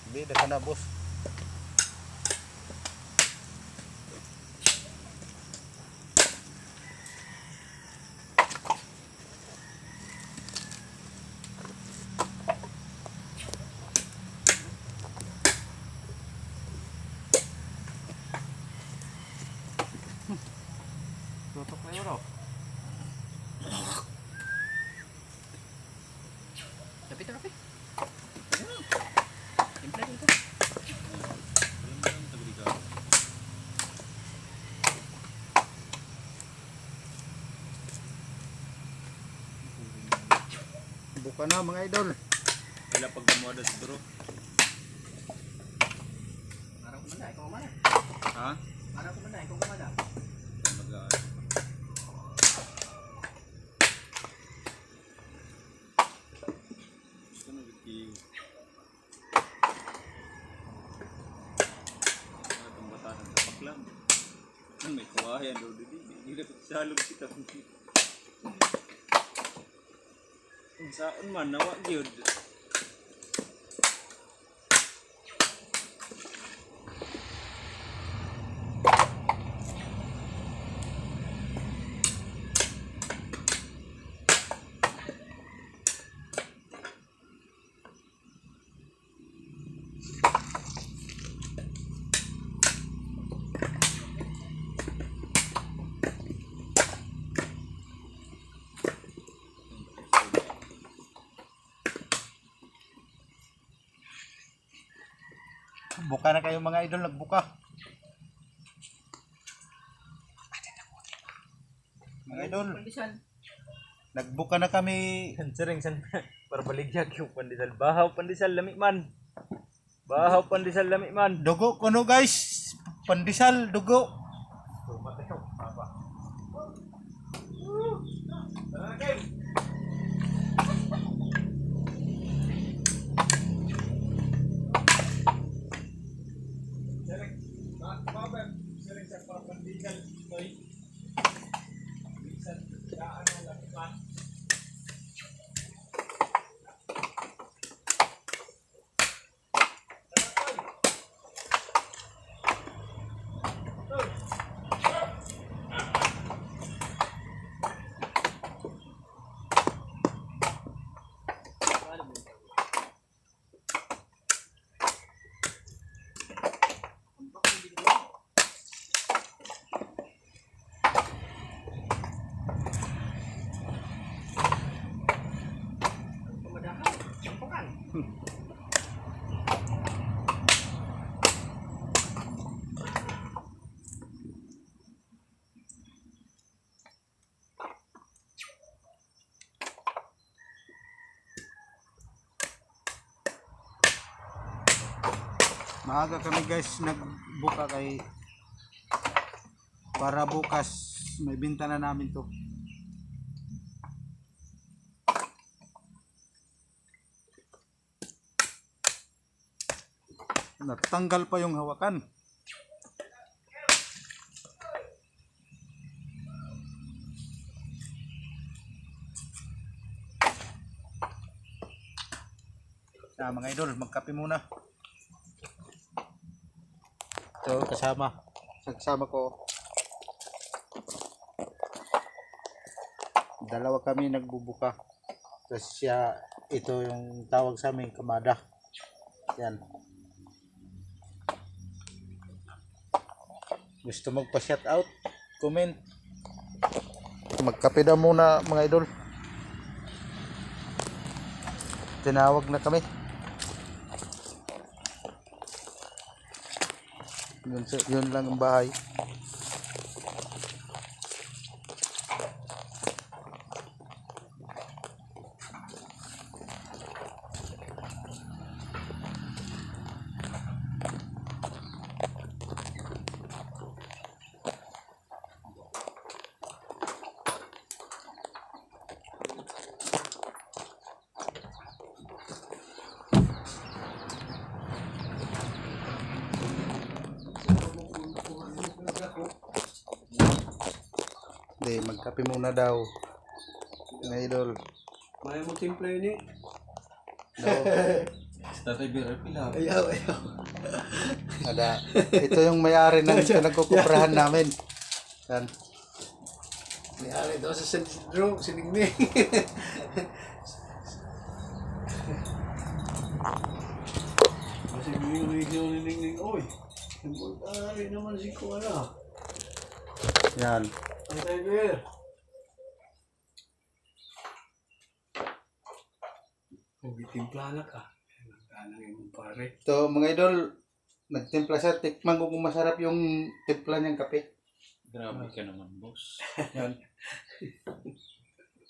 Bida ka na, boss. Tutok na yun raw. Lapit na lapit. Simple dito. Buka na mga idol. Wala pag gumawa sa duro. Araw ko na, ikaw kumana. Ha? Araw ko na, ikaw kumana. Mag-aan. Ito na bitiw. Mga tumbatan ng tapak lang. Ang may kawayan daw dito. Hindi na pagsalog kita. Kung saan man, nawa gyud. Buka na kayo mga idol, nagbuka. Mga idol, Pandesal. nagbuka na kami. Sering san para baligya yung pandesal. Bahaw pandesal lami man. Bahaw pandesal lami man. Dugo kuno guys. Pandesal, dugo. Pamadahan. Sampungan. Maaga kami guys nagbuka kay para bukas may binta na namin to. Natanggal pa yung hawakan. Mga idol, magkape muna. Ito kasama ko. Dalawa kami nagbubuka. Tapos ito yung tawag sa amin, kamada. Yan. Gusto magpa-shout out? Comment. Magkape daw muna mga idol. Tinawag na kami. Yun lang ang bahay. Hindi, magkape muna daw. Mga idol. May mo timpla yun eh. Daw. Tatay Bear, pila. Ayaw. Ito yung may-ari ng pinagkukuprahan namin. Yan. May-ari daw sa San Isidro, sinigning. Kasi may sinigning, oy. Nagpunta naman si Kuala. Yan. Ang Tiger. Nagtimpla na ka. Nagtanang yung pare. So mga idol, nagtimpla siya. Tikman ko kung masarap yung timpla niyang kape. Grabe ka naman, boss. Yan.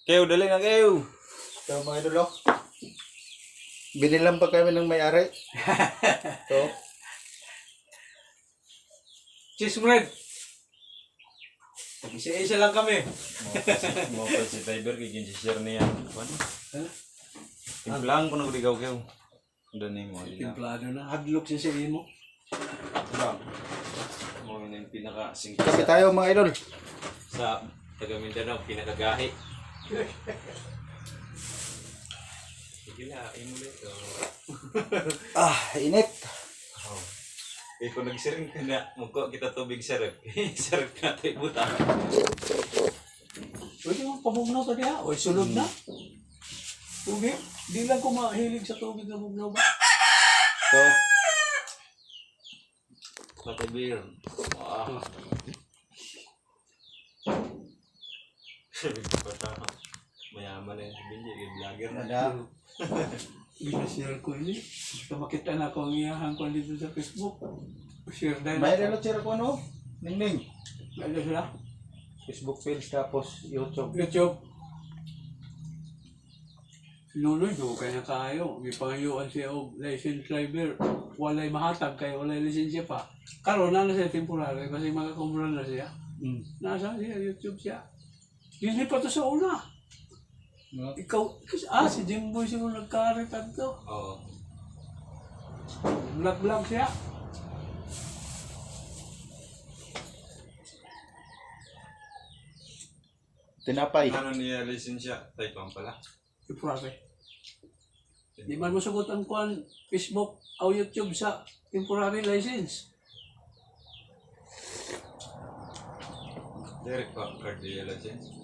Keo, dali na Keo. So mga idol, oh. Binilang pa kami ng may-ari. So, Cheese bread! Isa-isa lang kami. Mo pa si Tiber kay share niya. Ano? Ha? Timplang ko na ligaw Keo. Dani mo ligaw. Timplado na. Hadlock siya sa imo. Bang. Mo yun yung pinaka kape tayo mga idol. sa taga Mindanao, pinakagahi. Sige na, imulit. Init. Oh. Eh kung nagsiring ka na, mukha kita tubig sarap. Sarap ka tayo buta. Pwede mo pabugnaw pa kaya? O sunod na? Tubig? Di lang ko mahilig sa tubig na bugnaw ba? So, Tatay Bear. Wow. Sabi ko pa tama. Mayaman na yung Billy, yung vlogger na. ada. Binashare ko ini. Basta makita na ko ang iyahan ko dito sa Facebook. Share dahil May dalo sila ko ano? Ningning. Ano sila? Facebook page tapos YouTube. YouTube. Sinunoy do kaya kayo. May pangayuan siya og license driver. Walay mahatag kay walay lisensya pa. Karon na siya temporary kasi makakumbra na siya. Nasa siya YouTube siya. Hindi pa to sa una. No? Ikaw, si Jimboy siguro nagkaritan to. Oo. Vlog siya. Tinapay. Ano niya lisensya? Taipang pala. Temporary. Di man mo sugot ang kuhan Facebook o YouTube sa temporary license. Direct pa, card niya license.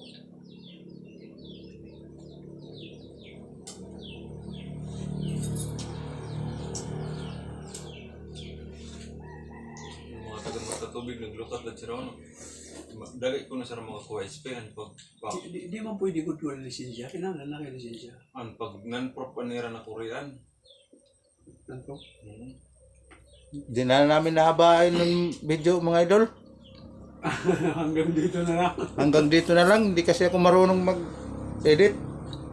Yung mga taga tubig naglukat na sila ano. Dagay ko na sa mga QSP an pag Di man pwede ko tuwal lisensya. Kailangan na kayo lisensya. an pag non-prop anira na Korean. Nanto? Di na namin nahabain ng video mga idol. Hanggang dito na lang. Hanggang dito na lang. Hindi kasi ako marunong mag-edit.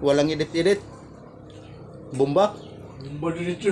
Walang edit-edit. Bumba. Bumba dito.